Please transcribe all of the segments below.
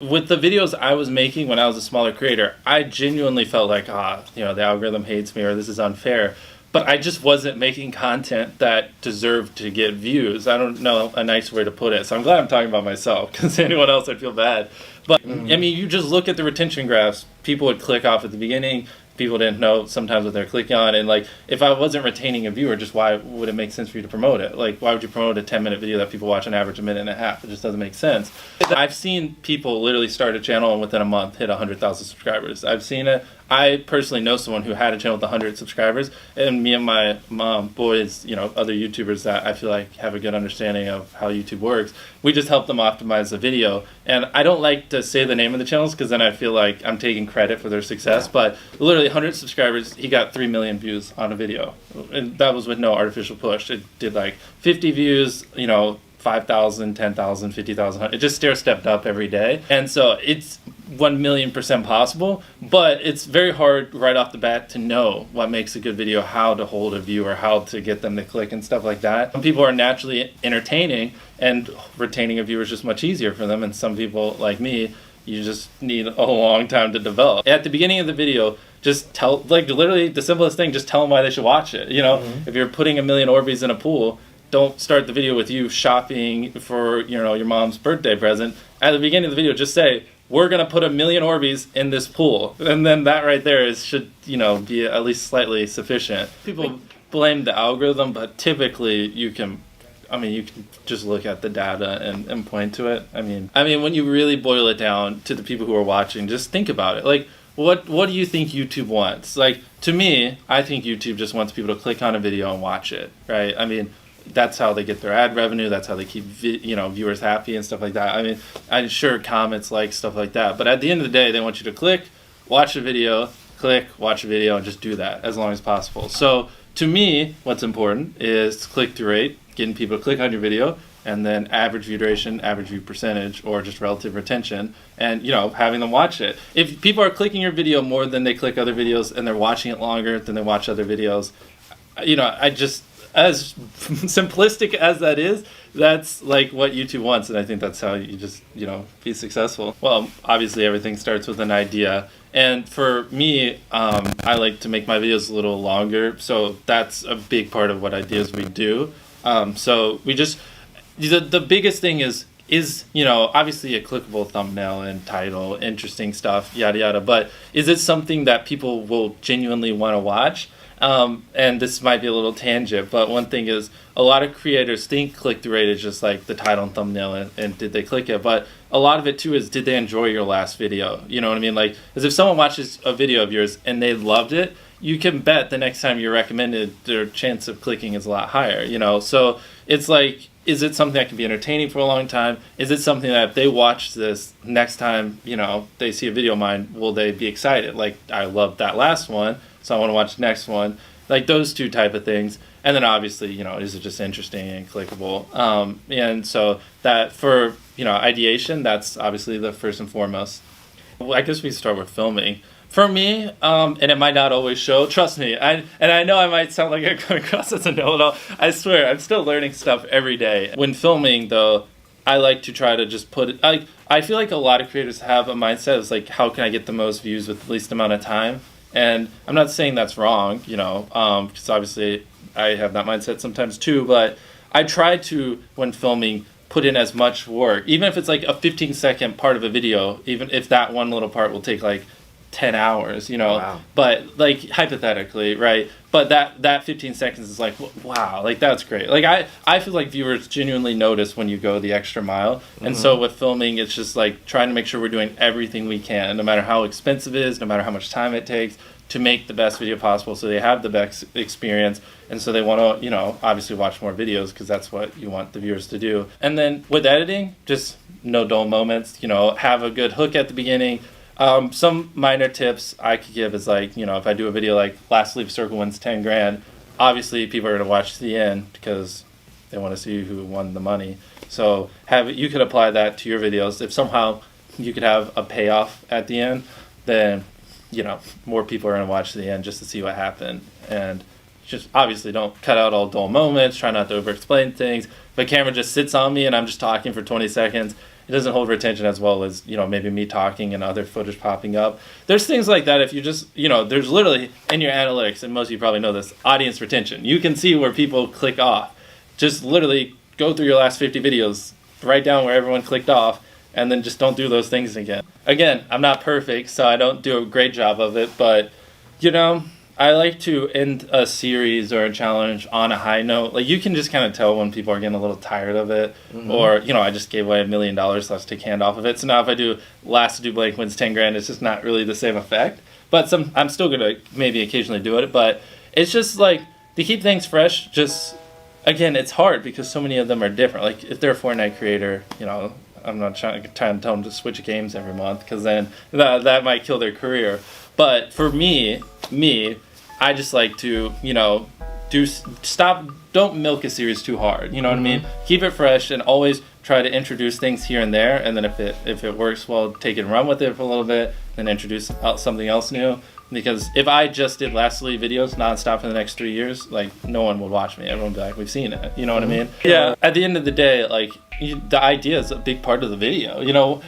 With the videos I was making when I was a smaller creator, I genuinely felt like, the algorithm hates me or this is unfair. But I just wasn't making content that deserved to get views. I don't know a nice way to put it. So I'm glad I'm talking about myself, because anyone else I'd feel bad. But I mean, you just look at the retention graphs. People would click off at the beginning. People didn't know sometimes what they're clicking on. And like, if I wasn't retaining a viewer, just why would it make sense for you to promote it? Like, why would you promote a 10-minute video that people watch on average a minute and a half? It just doesn't make sense. I've seen people literally start a channel and within a month hit 100,000 subscribers. I've seen it. I personally know someone who had a channel with 100 subscribers, and me and my mom, boys, other YouTubers that I feel like have a good understanding of how YouTube works, we just help them optimize the video. And I don't like to say the name of the channels because then I feel like I'm taking credit for their success, but literally 100 subscribers, he got 3 million views on a video. And that was with no artificial push. It did like 50 views, 5,000, 10,000, 50,000. It just stair-stepped up every day. And so it's 1,000,000% possible, but it's very hard right off the bat to know what makes a good video, how to hold a viewer, how to get them to click and stuff like that. Some people are naturally entertaining and retaining a viewer is just much easier for them. And some people like me, you just need a long time to develop. At the beginning of the video, just tell, like literally the simplest thing, just tell them why they should watch it. If you're putting 1,000,000 Orbeez in a pool, don't start the video with you shopping for, your mom's birthday present. At the beginning of the video, just say, we're going to put 1,000,000 Orbeez in this pool. And then that right there should be at least slightly sufficient. People blame the algorithm, but typically you can just look at the data and point to it. I mean, when you really boil it down to the people who are watching, just think about it. Like, what do you think YouTube wants? Like, to me, I think YouTube just wants people to click on a video and watch it, right? I mean, that's how they get their ad revenue. That's how they keep viewers happy and stuff like that. I mean, I'm sure comments, like stuff like that. But at the end of the day, they want you to click, watch a video, click, watch a video, and just do that as long as possible. So to me, what's important is click-through rate, getting people to click on your video, and then average view duration, average view percentage, or just relative retention, and having them watch it. If people are clicking your video more than they click other videos, and they're watching it longer than they watch other videos, as simplistic as that is, that's like what YouTube wants, and I think that's how you just, be successful. Well, obviously everything starts with an idea, and for me, I like to make my videos a little longer, so that's a big part of what ideas we do. So we just, the biggest thing is obviously a clickable thumbnail and title, interesting stuff, yada yada, but is it something that people will genuinely want to watch? And this might be a little tangent, but one thing is a lot of creators think click-through rate is just like the title and thumbnail and did they click it, but a lot of it too is did they enjoy your last video? You know what I mean? Like, as if someone watches a video of yours and they loved it, you can bet the next time you're recommended, their chance of clicking is a lot higher, So it's like, is it something that can be entertaining for a long time? Is it something that if they watch this next time, they see a video of mine, will they be excited? Like, I loved that last one, so I want to watch the next one. Like those two type of things. And then obviously, is it just interesting and clickable? And so that for, ideation, that's obviously the first and foremost. Well, I guess we start with filming. For me, and it might not always show, trust me, I know I might sound like I'm coming across as a know-it-all. I swear, I'm still learning stuff every day. When filming, though, I like to try to just put it, I feel like a lot of creators have a mindset of like, how can I get the most views with the least amount of time? And I'm not saying that's wrong, because obviously I have that mindset sometimes too, but I try to, when filming, put in as much work, even if it's like a 15-second part of a video, even if that one little part will take like 10 hours, Wow. But like hypothetically, right? But that 15 seconds is like, wow, like that's great. Like I feel like viewers genuinely notice when you go the extra mile. And so with filming, it's just like trying to make sure we're doing everything we can, no matter how expensive it is, no matter how much time it takes, to make the best video possible so they have the best experience. And so they want to, obviously watch more videos because that's what you want the viewers to do. And then with editing, just no dull moments, have a good hook at the beginning. Some minor tips I could give is like, if I do a video like last sleeve circle wins 10 grand, obviously people are going to watch to the end because they want to see who won the money. So you could apply that to your videos. If somehow you could have a payoff at the end, then, more people are going to watch to the end just to see what happened. And just obviously don't cut out all dull moments, try not to over explain things. If the camera just sits on me and I'm just talking for 20 seconds, it doesn't hold retention as well as, you know, maybe me talking and other footage popping up. There's things like that if you just, you know, there's literally in your analytics, and most of you probably know this, audience retention. You can see where people click off. Just literally go through your last 50 videos, write down where everyone clicked off, and then just don't do those things again. Again, I'm not perfect, so I don't do a great job of it, but, you know, I like to end a series or a challenge on a high note. Like, you can just kind of tell when people are getting a little tired of it, or, you know, I just gave away $1 million, so let's take hand off of it. So now if I do last to do blank wins 10 grand, it's just not really the same effect. But I'm still going to maybe occasionally do it, but it's just like, to keep things fresh, just, again, it's hard because so many of them are different. Like, if they're a Fortnite creator, you know, I'm not trying to tell them to switch games every month, because then that might kill their career. But for me, I just like to, you know, don't milk a series too hard. You know what I mean? Keep it fresh and always try to introduce things here and there. And then if it works well, take it and run with it for a little bit, then introduce something else new. Because if I just did Lastly videos nonstop for the next 3 years, like, no one would watch me. Everyone would be like, we've seen it. You know what I mean? Yeah. At the end of the day, like, the idea is a big part of the video. You know,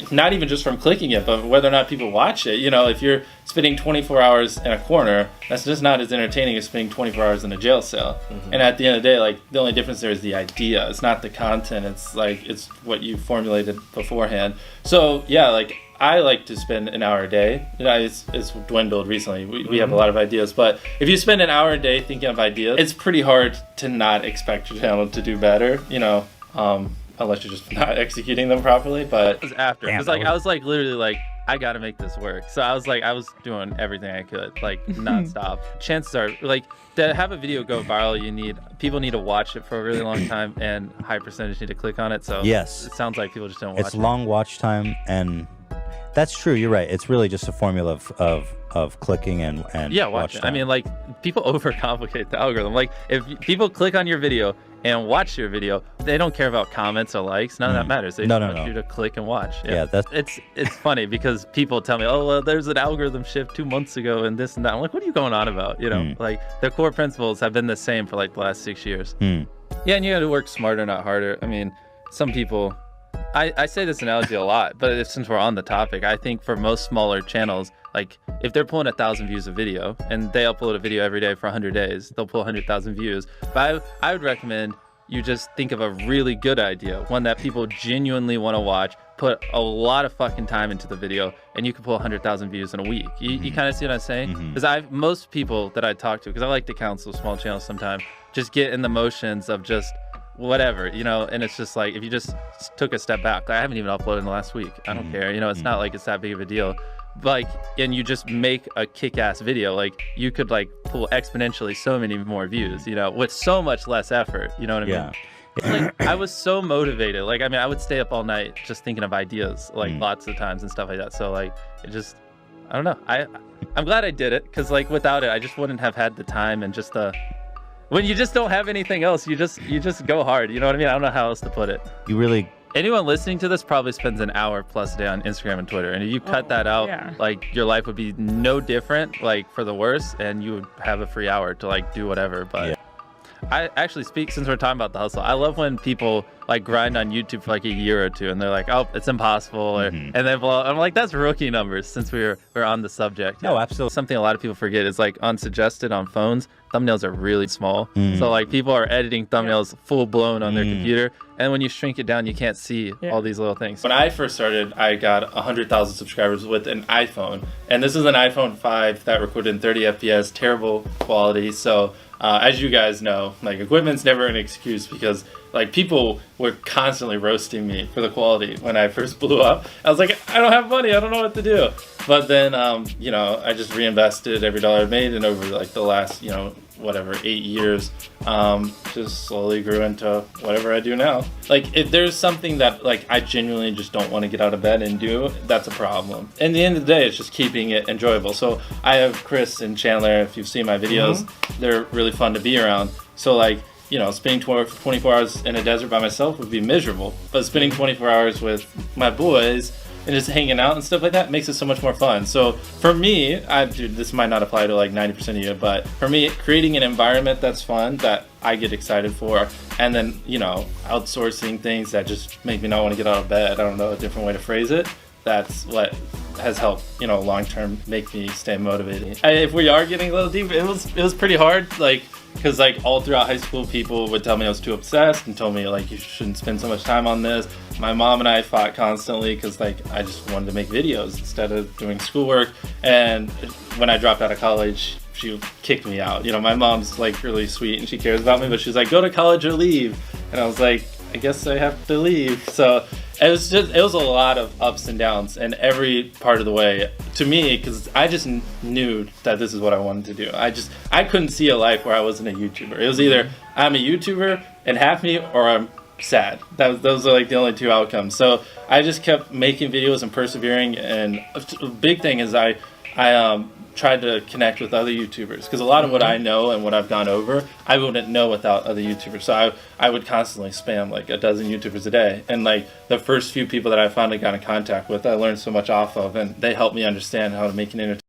not even just from clicking it, but whether or not people watch it. You know, if you're spending 24 hours in a corner, that's just not as entertaining as spending 24 hours in a jail cell. And at the end of the day, like, the only difference there is the idea. It's not the content. It's like, it's what you formulated beforehand. So yeah, like, I like to spend an hour a day. You know, it's dwindled recently. We have a lot of ideas, but if you spend an hour a day thinking of ideas, it's pretty hard to not expect your channel to do better. You know, unless you're just not executing them properly. But it was after, because like I was like literally like, I gotta make this work. So I was doing everything I could, like, nonstop. Chances are, like, to have a video go viral, people need to watch it for a really long time, and high percentage need to click on it. So yes, it sounds like people just don't watch it. It's long watch time, and that's true. You're right. It's really just a formula of clicking and yeah, watch it. I mean, like, people overcomplicate the algorithm. Like, if people click on your video and watch your video, they don't care about comments or likes. None of that matters. They just want you to click and watch. Yeah, it's funny because people tell me, oh, well, there's an algorithm shift 2 months ago and this and that. I'm like, what are you going on about? You know, like, the core principles have been the same for like the last 6 years. Yeah, and you got to work smarter, not harder. I mean, some people, I say this analogy a lot, but since we're on the topic, I think for most smaller channels, like, if they're pulling 1,000 views a video and they upload a video every day for 100 days, they'll pull 100,000 views. But I would recommend you just think of a really good idea, one that people genuinely want to watch, put a lot of fucking time into the video, and you can pull 100,000 views in a week. You kind of see what I'm saying? Because most people that I talk to, because I like to counsel small channels sometimes, just get in the motions of just whatever, you know, and it's just like, if you just took a step back, I haven't even uploaded in the last week. I don't care. You know, it's not like it's that big of a deal. Like, and you just make a kick-ass video, like, you could like pull exponentially so many more views, you know, with so much less effort. You know what I mean? Like, I was so motivated. Like, I mean, I would stay up all night just thinking of ideas, like, lots of times and stuff like that. So like, it just, I don't know. I'm glad I did it, because like, without it, I just wouldn't have had the time and just when you just don't have anything else, you just go hard. You know what I mean? I don't know how else to put it. Anyone listening to this probably spends an hour plus a day on Instagram and Twitter. And if you cut that out, like, your life would be no different, like, for the worse, and you would have a free hour to like do whatever. But I actually since we're talking about the hustle, I love when people like grind on YouTube for like a year or two and they're like, oh, it's impossible, and then I'm like, that's rookie numbers, since we're on the subject. No, absolutely. Something a lot of people forget is, like, on suggested on phones, thumbnails are really small. So like, people are editing thumbnails full blown on their computer, and when you shrink it down, you can't see all these little things. When I first started, I got 100,000 subscribers with an iPhone, and this is an iPhone 5 that recorded in 30 FPS, terrible quality. So as you guys know, like, equipment's never an excuse, because like, people were constantly roasting me for the quality when I first blew up. I was like, I don't have money, I don't know what to do. But then, you know, I just reinvested every dollar I made, and over like the last, you know, whatever, 8 years, just slowly grew into whatever I do now. Like, if there's something that like I genuinely just don't want to get out of bed and do, that's a problem. In the end of the day, it's just keeping it enjoyable. So I have Chris and Chandler, if you've seen my videos, they're really fun to be around. So like, you know, spending 24 hours in a desert by myself would be miserable. But spending 24 hours with my boys, and just hanging out and stuff like that makes it so much more fun. So for me, dude, this might not apply to like 90% of you, but for me, creating an environment that's fun, that I get excited for, and then, you know, outsourcing things that just make me not want to get out of bed, I don't know a different way to phrase it, that's what has helped, you know, long term make me stay motivated. If we are getting a little deep, it was pretty hard, like, because like all throughout high school, people would tell me I was too obsessed and told me like you shouldn't spend so much time on this. My mom and I fought constantly because like I just wanted to make videos instead of doing schoolwork. And when I dropped out of college, she kicked me out. You know, my mom's like really sweet and she cares about me, but she's like, go to college or leave. And I was like, I guess I have to leave. So it was a lot of ups and downs, and every part of the way to me, because I just knew that this is what I wanted to do. I couldn't see a life where I wasn't a YouTuber. It was either I'm a YouTuber and happy, or I'm sad. Those are like the only two outcomes. So I just kept making videos and persevering. And a big thing is I tried to connect with other YouTubers, because a lot of what I know and what I've gone over, I wouldn't know without other YouTubers. So I would constantly spam like a dozen YouTubers a day, and like the first few people that I finally got in contact with, I learned so much off of, and they helped me understand how to make an entertainment